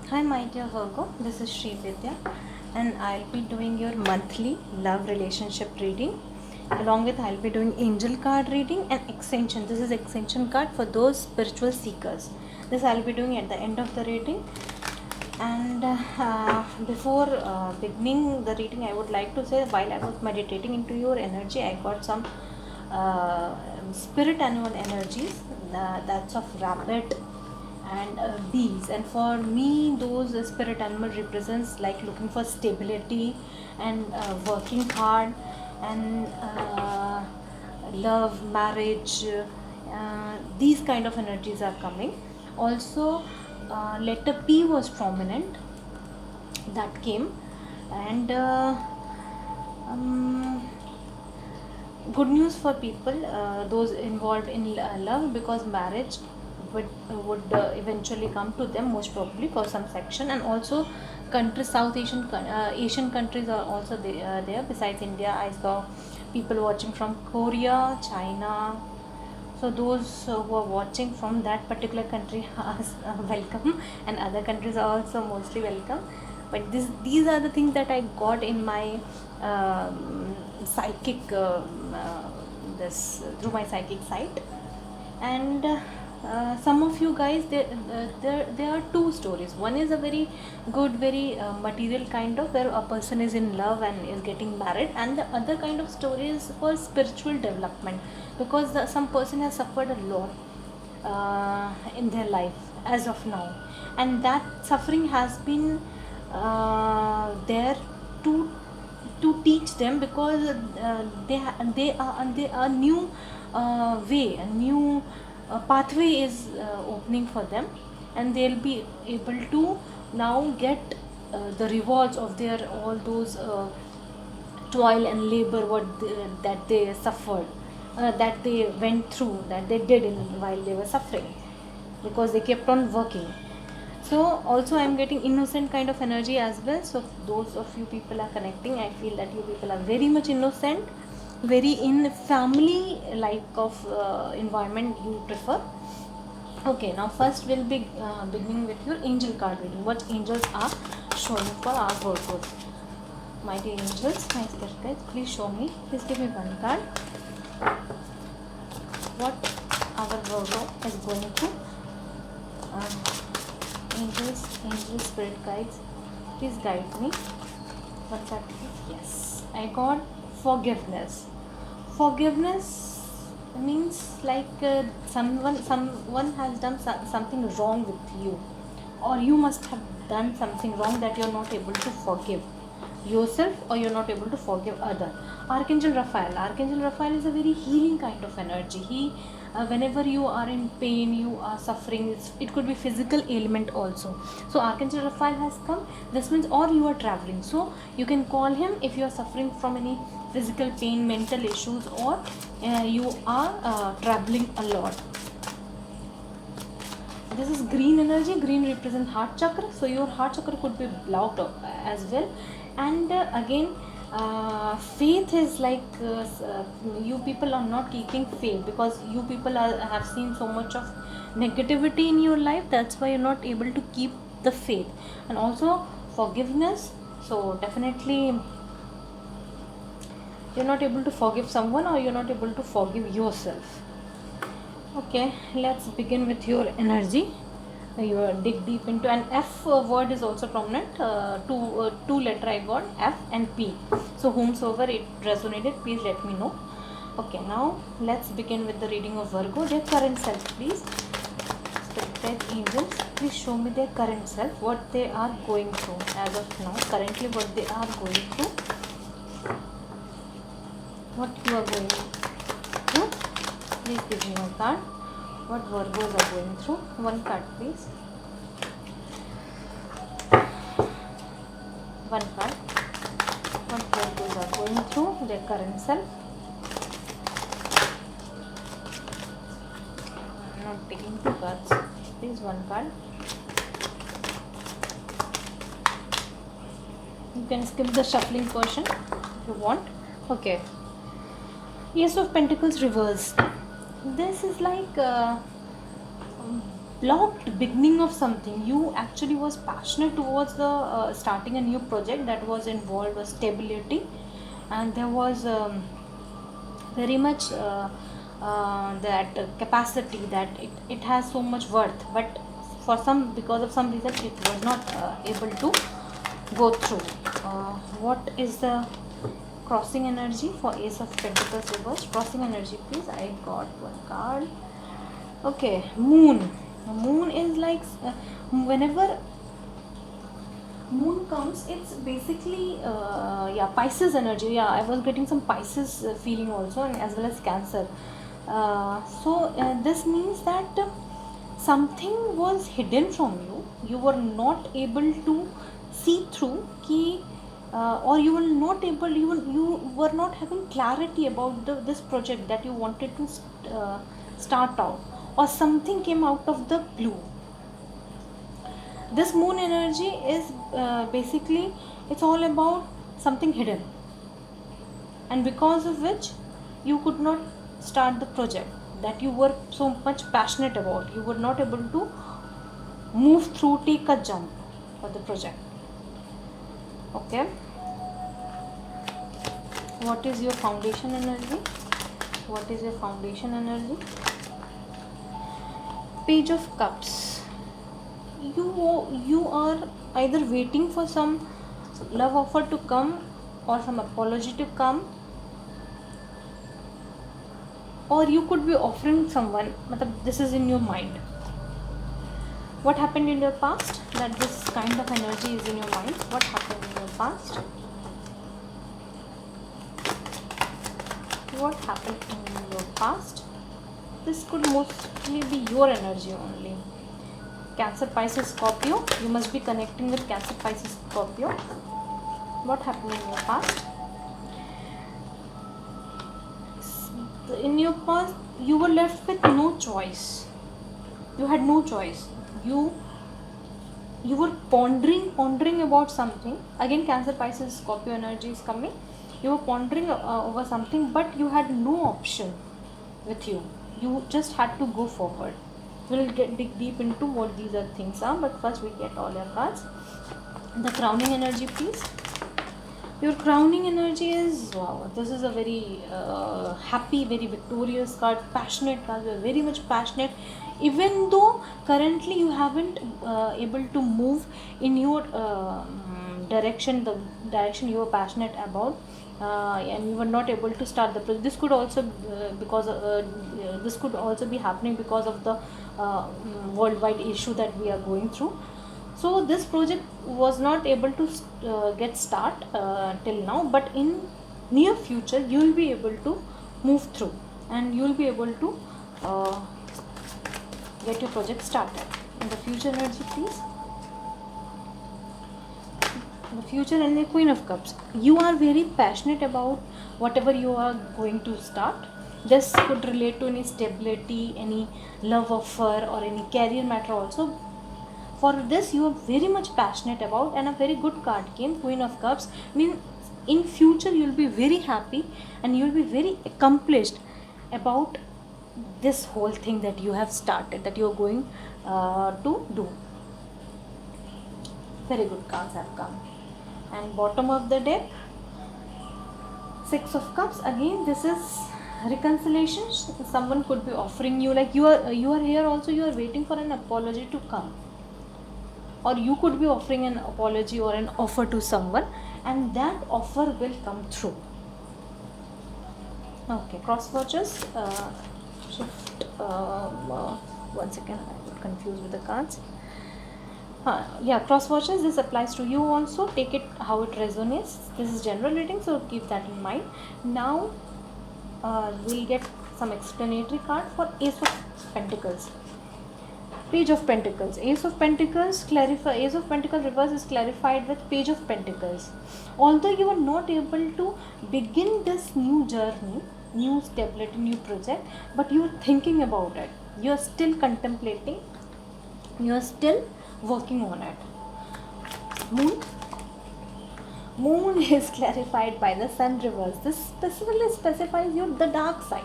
Hi, my dear Virgo. This is Sri Vidya, and I'll be doing your monthly love relationship reading. Along with, I'll be doing angel card reading and extension. This is extension card for those spiritual seekers. This I'll be doing at the end of the reading. And before beginning the reading, I would like to say while I was meditating into your energy, I got some uh, spirit animal energies. That's of rabbit and bees, and for me those spirit animal represents like looking for stability and working hard and love, marriage, these kind of energies are coming. Also letter P was prominent, that came. And um, good news for people those involved in love, because marriage would eventually come to them, most probably for some section. And also countries, South Asian Asian countries are also there. Besides India, I saw people watching from Korea, China. So those who are watching from that particular country are welcome, and other countries are also mostly welcome. But these are the things that I got in my psychic this through my psychic site. And some of you guys, there are two stories. One is a very good, very material kind of, where a person is in love and is getting married, and the other kind of story is for spiritual development, because some person has suffered a lot in their life as of now, and that suffering has been there to teach them, because they are new way, a new pathway is opening for them, and they'll be able to now get the rewards of their all those toil and labor, that they suffered, that they went through, that they did in while they were suffering, because they kept on working. So also I'm getting innocent kind of energy as well. So those of you people are connecting, I feel that you people are very much innocent, very in family like of environment you prefer. Okay, now first we'll be beginning with your angel card reading. What angels are showing for our Virgos? My dear angels, my spirit guides, please show me. Please give me one card. What our Virgo is going through. Angels, spirit guides, please guide me. What's that? Yes, I got forgiveness. Forgiveness means like someone has done something wrong with you, or you must have done something wrong that you're not able to forgive yourself, or you're not able to forgive other. Archangel Raphael is a very healing kind of energy. He whenever you are in pain, you are suffering, it could be physical ailment also. So Archangel Raphael has come. This means, or you are traveling, so you can call him if you are suffering from any physical pain, mental issues, or you are traveling a lot. This is green energy. Green represents heart chakra, so your heart chakra could be blocked as well. And again, faith is like you people are not keeping faith, because you people have seen so much of negativity in your life. That's why you're not able to keep the faith. And also forgiveness, so definitely you're not able to forgive someone, or you're not able to forgive yourself. Okay, let's begin with your energy. You dig deep into an F word is also prominent. Two letter I got, F and P. So whomsoever it resonated, please let me know. Okay, now let's begin with the reading of Virgo. Their current self, please. Spirit angels, please show me their current self, what they are going through as of now. Currently, what they are going through, what you are going through. Please give me a card. What Virgos are going through. One card, please. One card. What Virgos are going through, their current self. I'm not taking two cards. Please, one card. You can skip the shuffling portion if you want. Okay. Ace of Pentacles reversed. This is like blocked beginning of something. You actually was passionate towards the starting a new project that was involved with stability, and there was very much that capacity, that it has so much worth, but for some, because of some reason, it was not able to go through. What is the crossing energy for Ace of Pentacles reverse? Crossing energy, please. I got one card. Okay, moon. Moon is like whenever moon comes, it's basically yeah, Pisces energy. Yeah, I was getting some Pisces feeling also, and as well as Cancer. This means that something was hidden from you. You were not able to see through key, or you were not able, you were not having clarity about this project that you wanted to start out, or something came out of the blue. This moon energy is basically, it's all about something hidden, and because of which you could not start the project that you were so much passionate about. You were not able to move through, take a jump for the project. Okay, what is your foundation energy? What is your foundation energy? Page of Cups. You are either waiting for some love offer to come, or some apology to come, or you could be offering someone, this is in your mind. What happened in your past that this kind of energy is in your mind? What happened in your past? What happened in your past? This could mostly be your energy only. Cancer, Pisces, Scorpio. You must be connecting with Cancer, Pisces, Scorpio. What happened in your past? In your past, you were left with no choice. You had no choice. You were pondering about something. Again, Cancer, Pisces, Scorpio energy is coming. You were pondering over something, but you had no option with you. You just had to go forward. We'll dig deep into what these are things are, but first we get all your cards. The crowning energy, please. Your crowning energy is, wow, this is a very happy, very victorious card, passionate card. You are very much passionate, even though currently you haven't able to move in your direction, the direction you are passionate about, and you were not able to start the project. This could also this could also be happening because of the worldwide issue that we are going through. So this project was not able to get start till now, but in near future you will be able to move through, and you will be able to get your project started. In the future energy, please. The future and the Queen of Cups. You are very passionate about whatever you are going to start. This could relate to any stability, any love offer, or any career matter also. For this you are very much passionate about, and a very good card came, Queen of Cups. Means in future you will be very happy, and you will be very accomplished about this whole thing that you have started, that you are going to do. Very good cards have come. And bottom of the deck, Six of Cups. Again, this is reconciliation. Someone could be offering you, like you are here also, you are waiting for an apology to come, or you could be offering an apology or an offer to someone, and that offer will come through. Okay, cross watches. Shift. One second, I got confused with the cards. Yeah, cross watches. This applies to you also. Take it how it resonates. This is general reading, so keep that in mind. Now we'll get some explanatory card for Ace of Pentacles. Page of Pentacles. Ace of Pentacles clarify. Ace of Pentacles reverse is clarified with Page of Pentacles. Although you are not able to begin this new journey, new stability, new project, but you are thinking about it. You are still contemplating. You are still working on it. Moon is clarified by the Sun reverse. This specifically specifies you the dark side,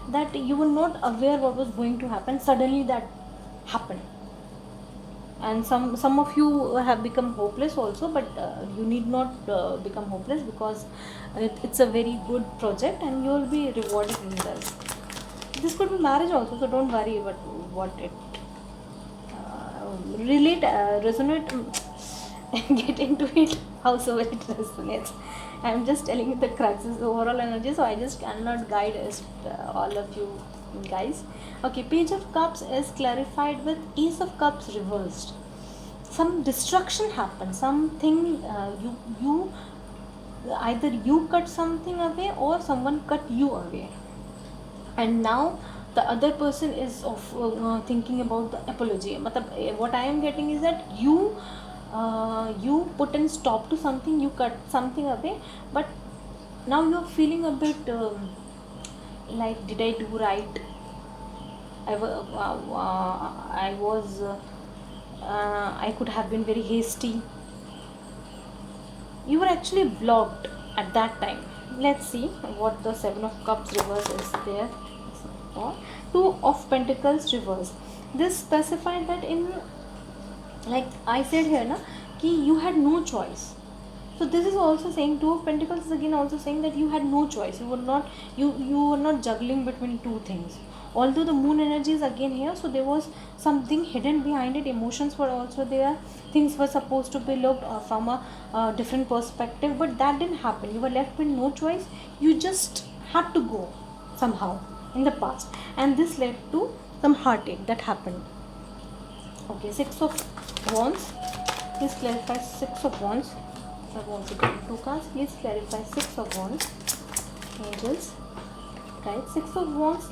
that you were not aware what was going to happen. Suddenly that happened. and some of you have become hopeless also, but you need not become hopeless, because it's a very good project and you will be rewarded in this could be marriage also, so don't worry about what it resonate. Get into it howsoever it resonates. I'm just telling you the crux is overall energy, so I just cannot guide all of you guys. Okay, Page of Cups is clarified with Ace of Cups reversed. Some destruction happened, something, you either you cut something away or someone cut you away, and now the other person is thinking about the apology. What I am getting is that you put a stop to something, you cut something away, but now you're feeling a bit like, did I do right? I could have been very hasty. You were actually blocked at that time. Let's see what the Seven of Cups reverse is there for. Two of Pentacles reverse. This specified that, in, like I said here na, ki you had no choice. So this is also saying, Two of Pentacles is again also saying that you had no choice. You were not juggling between two things. Although the moon energy is again here, so there was something hidden behind it. Emotions were also there. Things were supposed to be looked from a different perspective, but that didn't happen. You were left with no choice. You just had to go somehow in the past, and this led to some heartache that happened. Okay, Six of Wands. Please clarify Six of Wands. I want to get two cards. Please clarify Six of Wands. Angels. Right, Six of Wands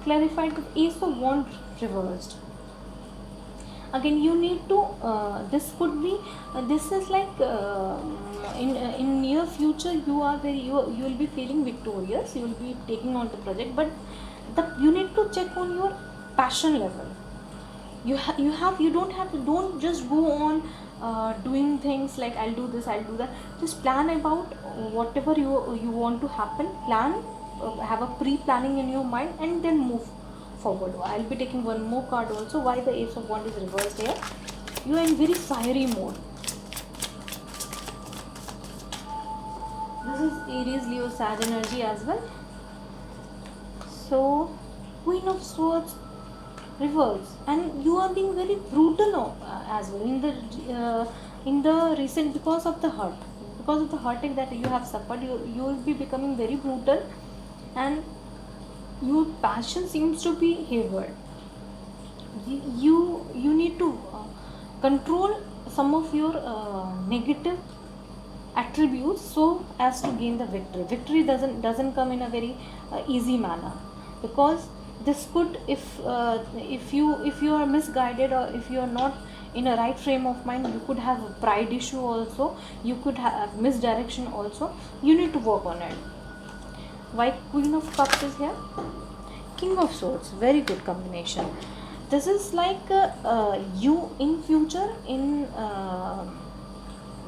clarified with Ace of Wands reversed. Again, you need to. This could be. This is like in near future. You will be feeling victorious. You will be taking on the project, but you need to check on your passion level. You don't just go on doing things like, I'll do this, I'll do that. Just plan about whatever you want to happen. Plan, have a pre-planning in your mind, and then move forward. I'll be taking one more card also. Why the Ace of Wands is reversed here? You are in very fiery mode. This is Aries, Leo, Sag energy as well. So Queen of Swords reverse, and you are being very brutal as well in the recent, because of the heartache that you have suffered. You will be becoming very brutal, and your passion seems to be hayward. You need to control some of your negative attributes, so as to gain the victory doesn't come in a very easy manner, because this could, if you are misguided, or if you are not in a right frame of mind, you could have a pride issue also, you could have misdirection also. You need to work on it. Why Queen of Cups is here? King of Swords, very good combination. This is like you in future, in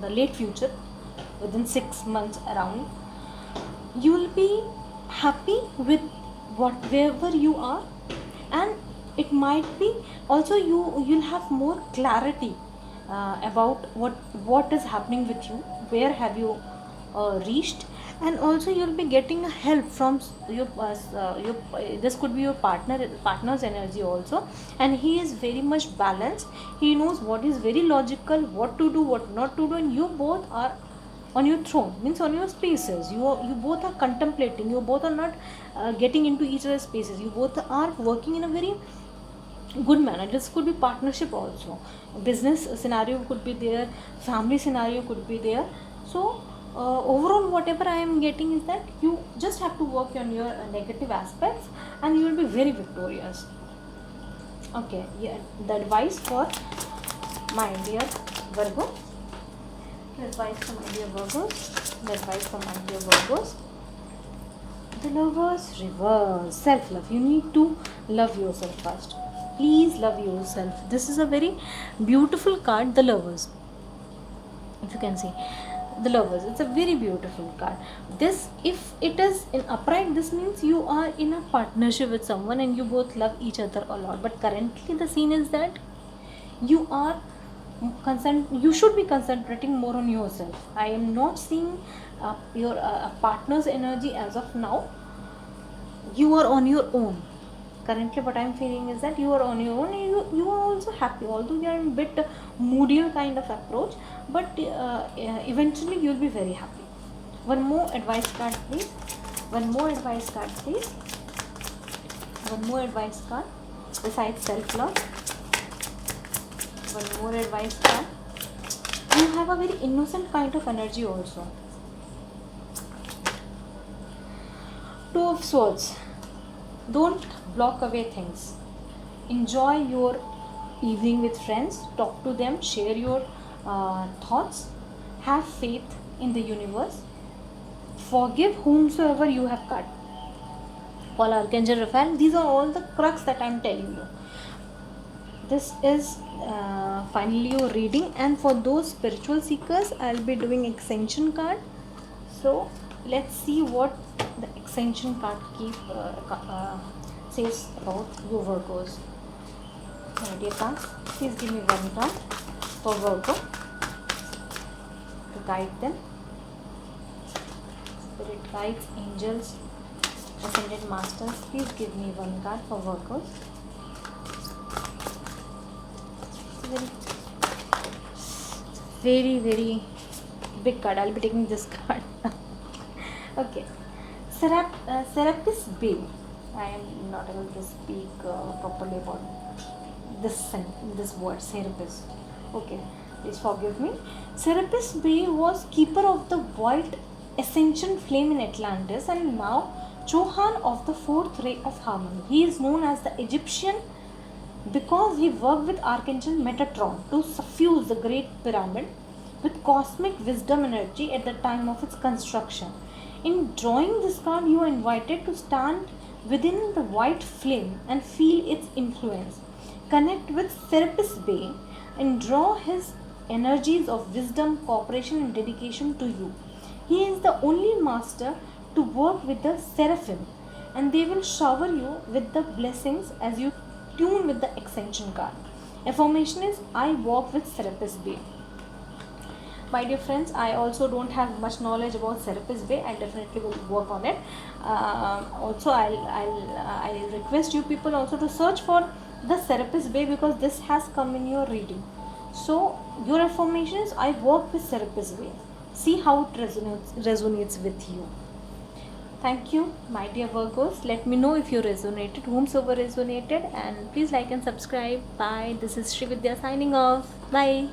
the late future, within 6 months around, you will be happy with whatever you are, and it might be also you'll have more clarity about what is happening with you, where have you reached, and also you'll be getting help from your this could be your partner's energy also, and he is very much balanced. He knows what is very logical, what to do, what not to do, and you both are on your throne, means on your spaces. You both are contemplating, you both are not getting into each other's spaces, you both are working in a very good manner. This could be partnership also, business scenario could be there, family scenario could be there. So overall, whatever I am getting is that you just have to work on your negative aspects, and you will be very victorious. Okay, yeah, the advice for my dear Virgo. The advice for my dear Virgos. The advice for my dear Virgos. The Lovers reverse. Self-love. You need to love yourself first. Please love yourself. This is a very beautiful card, the Lovers. If you can see, the Lovers, it's a very beautiful card. This, if it is in upright, this means you are in a partnership with someone and you both love each other a lot. But currently the scene is that you are You should be concentrating more on yourself. I am not seeing your partner's energy as of now. You are on your own. Currently what I'm feeling is that you are on your own, and you are also happy, although you are in bit moodier kind of approach, but eventually you'll be very happy. One more advice card please. One more advice card please. One more advice card besides self-love. One more advice card. You have a very innocent kind of energy also. Two of Swords. Don't block away things. Enjoy your evening with friends. Talk to them. Share your thoughts. Have faith in the universe. Forgive whomsoever you have cut. Call Archangel Raphael. These are all the crux that I am telling you. This is finally your reading, and for those spiritual seekers I'll be doing extension card. So let's see what the extension card says about your Virgos. My dear cards, please give me one card for Virgo to guide them. Spirit guides, angels, ascended masters, please give me one card for Virgos. Very very big card. I'll be taking this card. Okay. Serapis Bey. I am not able to speak properly about this word, Serapis. Okay, please forgive me. Serapis Bey was keeper of the white ascension flame in Atlantis, and now Chohan of the fourth ray of harmony. He is known as the Egyptian because he worked with Archangel Metatron to suffuse the Great Pyramid with cosmic wisdom energy at the time of its construction. In drawing this card, you are invited to stand within the white flame and feel its influence. Connect with Serapis Bey and draw his energies of wisdom, cooperation, and dedication to you. He is the only master to work with the seraphim, and they will shower you with the blessings as you tune with the extension card. Affirmation is I walk with Serapis Bey. My dear friends, I also don't have much knowledge about Serapis Bey. I definitely will work on it. Also, I'll request you people also to search for the Serapis Bey, because this has come in your reading. So your affirmation is I work with Serapis Bey. See how it resonates with you. Thank you, my dear Virgos. Let me know if you resonated, whomsoever resonated, and please like and subscribe. Bye. This is Sri Vidya signing off. Bye.